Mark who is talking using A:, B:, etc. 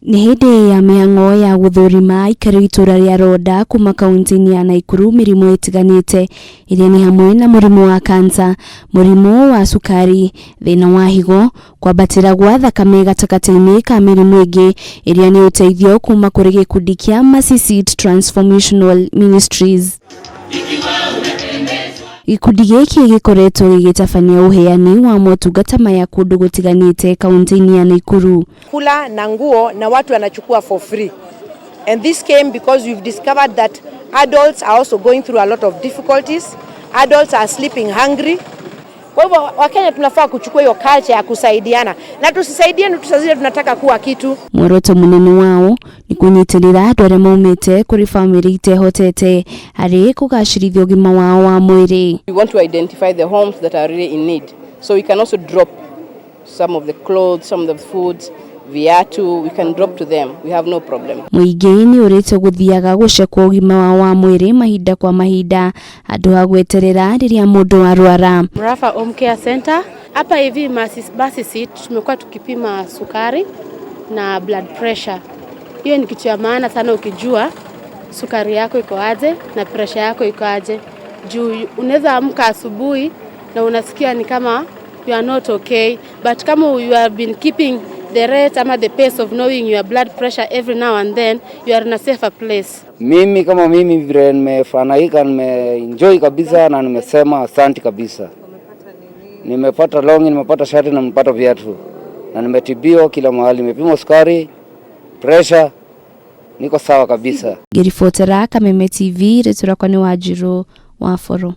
A: Nĩ hĩndĩ ya mĩhang'o ya gũthũrima aikari itũra rĩa Ronda kuma kaunti-inĩ ya Nakuru mĩrimũ ĩtiganĩte ĩrĩa nĩ hamwe na mũrimũ wa kansa, mũrimũ wa cukari, thĩna wa higo, kwambatĩra gwa thakame gatagatĩ-inĩ ka mĩrimũ ĩngĩ ĩrĩa nĩ ũteithio kuma kũrĩ gĩkundi kĩa Mercy Seat Transformational Ministries. Gĩkundi gĩkĩ gĩkoretwo gĩgĩtabania ũheani wa motungata maya kũndũ gũtiganĩte kaunti-inĩ ya Nakuru.
B: Kula na nguo na watu wanachukua for free. And this came because we've discovered that adults are also going through a lot of difficulties. Adults are sleeping hungry. Kwa hivyo Wakenya tunafaa kuchukua hiyo culture ya kusaidiana. Na tusisaidiane tusazile tunataka kuwa kitu.
A: Muoroto munene wao ni kunyitirira andũ arĩa maumĩte kũrĩ famĩlĩ itehotete harĩ kũgacĩrithia ũgima wao wa mwĩrĩ.
C: We want to identify the homes that are really in need. So we can also drop some of the clothes, some of the foods, viatu, we can drop to them. We have no problem.
A: Mũingĩ nĩ ũrĩte gũthiaga gũcekwo ũgima wao wa mwĩrĩ mahinda kwa mahinda andũ ha gweterera rĩrĩa mũndũ arwara.
D: Rafa Home Care Center. Hapa hivi Mercy Seat tumekuwa tukipima sukari na blood pressure. Hiyo ni kitu ya maana sana ukijua sukari yako iko aje na pressure yako iko aje. Juu unaweza amka asubuhi na unasikia ni kama you are not okay, but kama you have been keeping the rate ama the pace of knowing your blood pressure every now and then, you are in a safer place.
E: Mimi kama mimi vile nimefurahika, nimeenjoy kabisa na nimesema asante kabisa. Nimepata longi, nimepata shati na nimepata viatu. Na nimetibiwa kila mahali, nimepimwa sukari, pressure, niko sawa kabisa.
A: Ngĩribotera Kameme TV, Retura Kwani Wanjiru wa Foro.